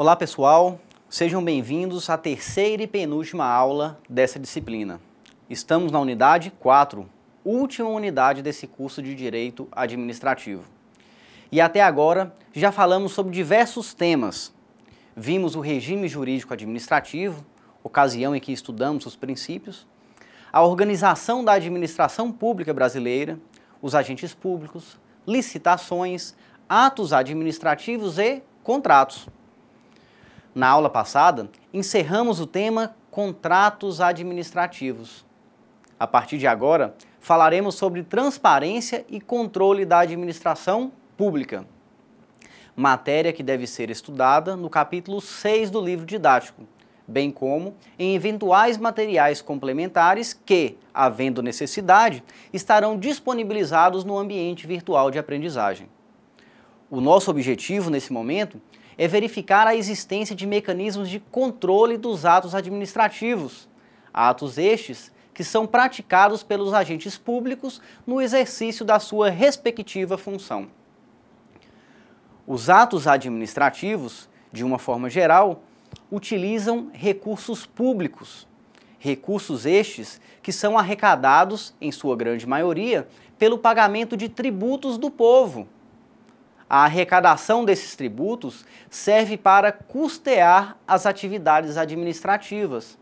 Olá pessoal, sejam bem-vindos à terceira e penúltima aula dessa disciplina. Estamos na unidade 4, última unidade desse curso de Direito Administrativo. E até agora já falamos sobre diversos temas. Vimos o regime jurídico administrativo, ocasião em que estudamos os princípios, a organização da administração pública brasileira, os agentes públicos, licitações, atos administrativos e contratos. Na aula passada, encerramos o tema contratos administrativos. A partir de agora, falaremos sobre transparência e controle da administração pública, matéria que deve ser estudada no capítulo 6 do livro didático, bem como em eventuais materiais complementares que, havendo necessidade, estarão disponibilizados no ambiente virtual de aprendizagem. O nosso objetivo, nesse momento, é verificar a existência de mecanismos de controle dos atos administrativos, atos estes que são praticados pelos agentes públicos no exercício da sua respectiva função. Os atos administrativos, de uma forma geral, utilizam recursos públicos, recursos estes que são arrecadados, em sua grande maioria, pelo pagamento de tributos do povo. A arrecadação desses tributos serve para custear as atividades administrativas.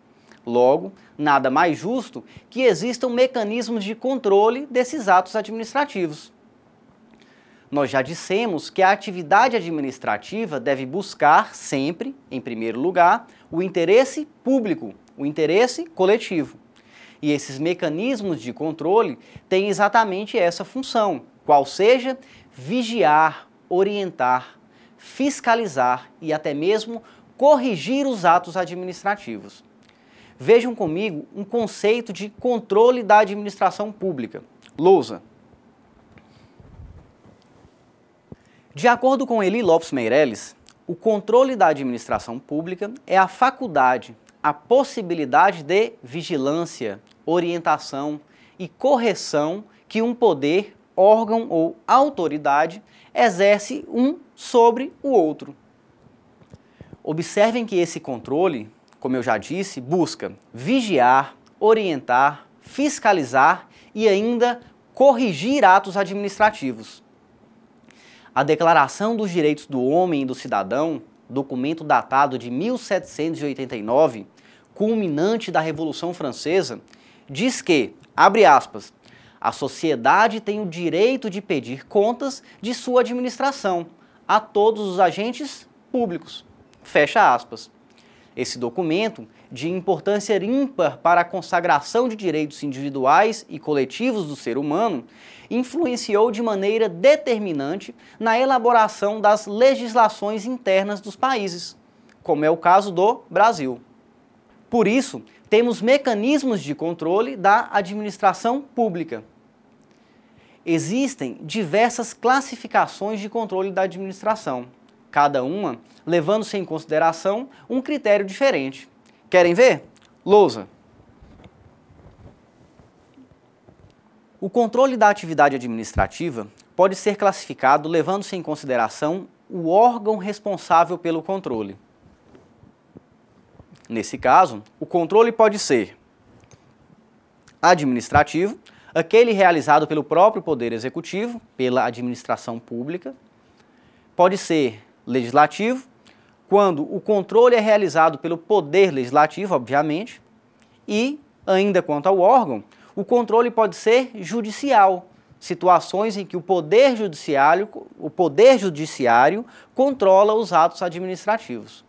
Logo, nada mais justo que existam mecanismos de controle desses atos administrativos. Nós já dissemos que a atividade administrativa deve buscar sempre, em primeiro lugar, o interesse público, o interesse coletivo. E esses mecanismos de controle têm exatamente essa função, qual seja vigiar, orientar, fiscalizar e até mesmo corrigir os atos administrativos. Vejam comigo um conceito de controle da administração pública. Lousa. De acordo com Eli Lopes Meireles, o controle da administração pública é a faculdade, a possibilidade de vigilância, orientação e correção que um poder, órgão ou autoridade exerce um sobre o outro. Observem que esse controle, como eu já disse, busca vigiar, orientar, fiscalizar e ainda corrigir atos administrativos. A Declaração dos Direitos do Homem e do Cidadão, documento datado de 1789, culminante da Revolução Francesa, diz que, abre aspas, a sociedade tem o direito de pedir contas de sua administração a todos os agentes públicos. Fecha aspas. Esse documento, de importância ímpar para a consagração de direitos individuais e coletivos do ser humano, influenciou de maneira determinante na elaboração das legislações internas dos países, como é o caso do Brasil. Por isso, temos mecanismos de controle da administração pública. Existem diversas classificações de controle da administração, cada uma levando-se em consideração um critério diferente. Querem ver? Lousa. O controle da atividade administrativa pode ser classificado levando-se em consideração o órgão responsável pelo controle. Nesse caso, o controle pode ser administrativo, aquele realizado pelo próprio Poder Executivo, pela administração pública. Pode ser legislativo, quando o controle é realizado pelo Poder Legislativo, obviamente. E, ainda quanto ao órgão, o controle pode ser judicial, situações em que o Poder Judiciário controla os atos administrativos.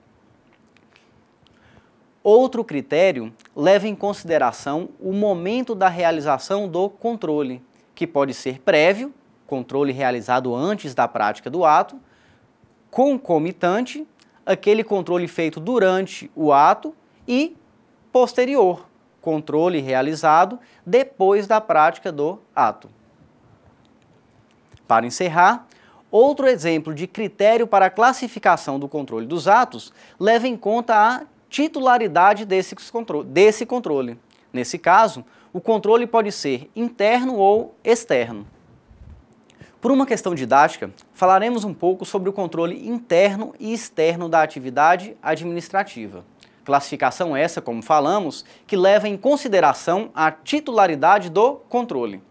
Outro critério leva em consideração o momento da realização do controle, que pode ser prévio, controle realizado antes da prática do ato, concomitante, aquele controle feito durante o ato, e posterior, controle realizado depois da prática do ato. Para encerrar, outro exemplo de critério para a classificação do controle dos atos leva em conta a titularidade desse controle. Nesse caso, o controle pode ser interno ou externo. Por uma questão didática, falaremos um pouco sobre o controle interno e externo da atividade administrativa. Classificação essa, como falamos, que leva em consideração a titularidade do controle.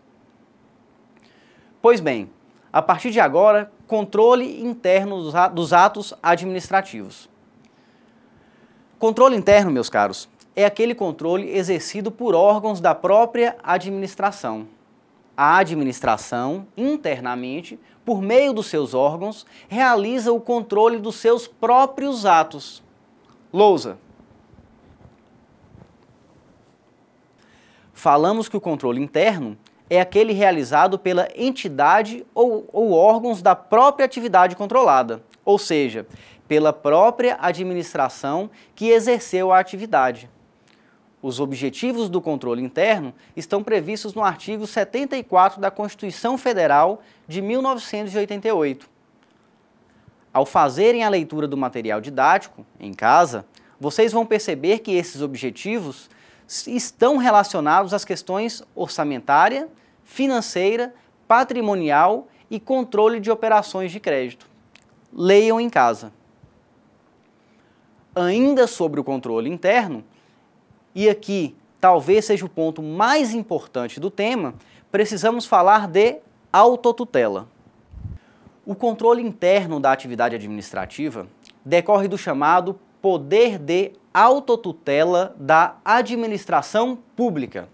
Pois bem, a partir de agora, controle interno dos atos administrativos. Controle interno, meus caros, é aquele controle exercido por órgãos da própria administração. A administração, internamente, por meio dos seus órgãos, realiza o controle dos seus próprios atos. Lousa. Falamos que o controle interno é aquele realizado pela entidade ou órgãos da própria atividade controlada, ou seja, pela própria administração que exerceu a atividade. Os objetivos do controle interno estão previstos no artigo 74 da Constituição Federal de 1988. Ao fazerem a leitura do material didático, em casa, vocês vão perceber que esses objetivos estão relacionados às questões orçamentária, financeira, patrimonial e controle de operações de crédito. Leiam em casa. Ainda sobre o controle interno, e aqui talvez seja o ponto mais importante do tema, precisamos falar de autotutela. O controle interno da atividade administrativa decorre do chamado poder de autotutela da administração pública.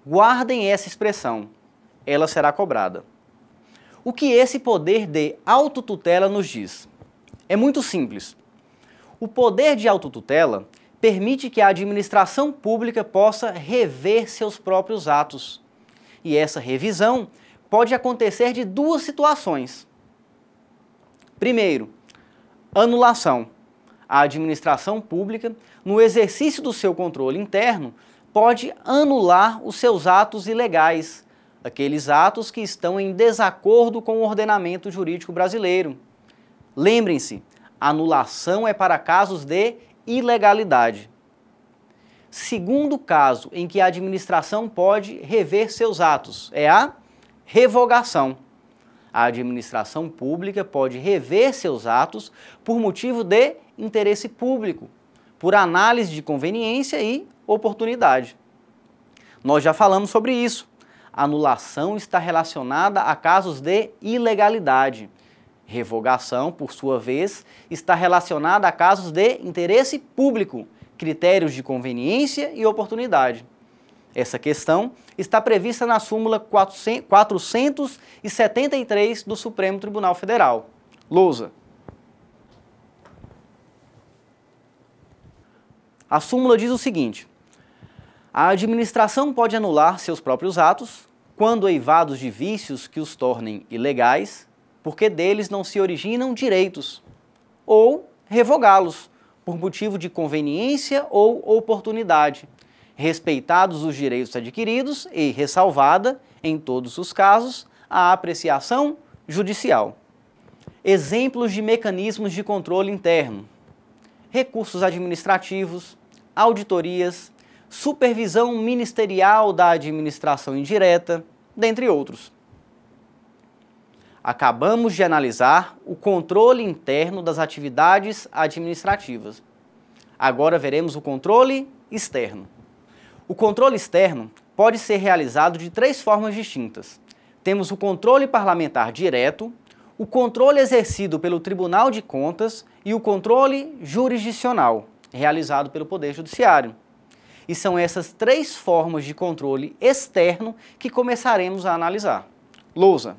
Guardem essa expressão, ela será cobrada. O que esse poder de autotutela nos diz? É muito simples. O poder de autotutela permite que a administração pública possa rever seus próprios atos. E essa revisão pode acontecer de duas situações. Primeiro, anulação. A administração pública, no exercício do seu controle interno, pode anular os seus atos ilegais, aqueles atos que estão em desacordo com o ordenamento jurídico brasileiro. Lembrem-se, anulação é para casos de ilegalidade. Segundo caso em que a administração pode rever seus atos é a revogação. A administração pública pode rever seus atos por motivo de interesse público, por análise de conveniência e oportunidade. Nós já falamos sobre isso. A anulação está relacionada a casos de ilegalidade. Revogação, por sua vez, está relacionada a casos de interesse público, critérios de conveniência e oportunidade. Essa questão está prevista na súmula 473 do Supremo Tribunal Federal. Lousa. A súmula diz o seguinte: a administração pode anular seus próprios atos quando eivados de vícios que os tornem ilegais, porque deles não se originam direitos, ou revogá-los por motivo de conveniência ou oportunidade, respeitados os direitos adquiridos e ressalvada, em todos os casos, a apreciação judicial. Exemplos de mecanismos de controle interno: recursos administrativos, auditorias, supervisão ministerial da administração indireta, dentre outros. Acabamos de analisar o controle interno das atividades administrativas. Agora veremos o controle externo. O controle externo pode ser realizado de três formas distintas. Temos o controle parlamentar direto, o controle exercido pelo Tribunal de Contas e o controle jurisdicional, realizado pelo Poder Judiciário. E são essas três formas de controle externo que começaremos a analisar. Lousa.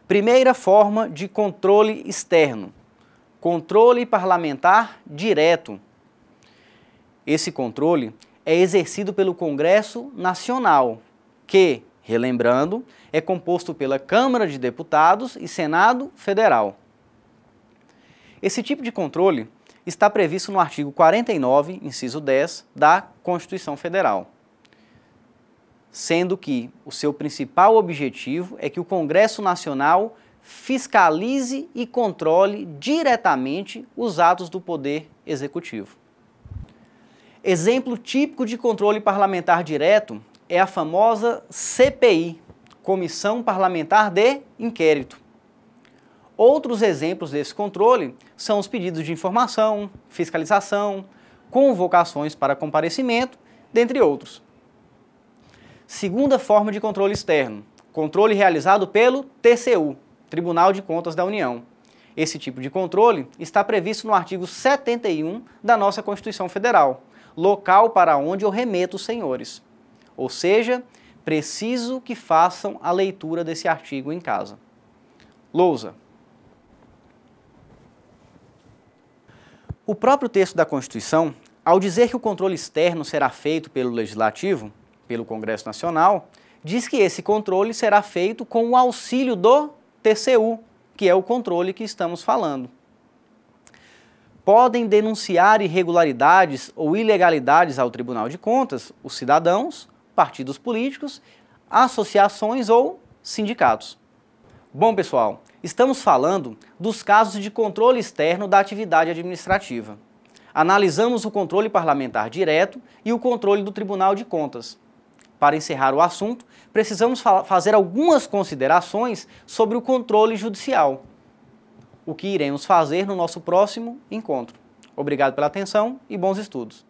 Primeira forma de controle externo: controle parlamentar direto. Esse controle é exercido pelo Congresso Nacional, que, relembrando, é composto pela Câmara de Deputados e Senado Federal. Esse tipo de controle está previsto no artigo 49, inciso 10, da Constituição Federal, sendo que o seu principal objetivo é que o Congresso Nacional fiscalize e controle diretamente os atos do Poder Executivo. Exemplo típico de controle parlamentar direto é a famosa CPI, Comissão Parlamentar de Inquérito. Outros exemplos desse controle são os pedidos de informação, fiscalização, convocações para comparecimento, dentre outros. Segunda forma de controle externo, controle realizado pelo TCU, Tribunal de Contas da União. Esse tipo de controle está previsto no artigo 71 da nossa Constituição Federal, local para onde eu remeto os senhores. Ou seja, preciso que façam a leitura desse artigo em casa. Lousa. O próprio texto da Constituição, ao dizer que o controle externo será feito pelo Legislativo, pelo Congresso Nacional, diz que esse controle será feito com o auxílio do TCU, que é o controle que estamos falando. Podem denunciar irregularidades ou ilegalidades ao Tribunal de Contas os cidadãos, partidos políticos, associações ou sindicatos. Bom, pessoal, estamos falando dos casos de controle externo da atividade administrativa. Analisamos o controle parlamentar direto e o controle do Tribunal de Contas. Para encerrar o assunto, precisamos fazer algumas considerações sobre o controle judicial, o que iremos fazer no nosso próximo encontro. Obrigado pela atenção e bons estudos.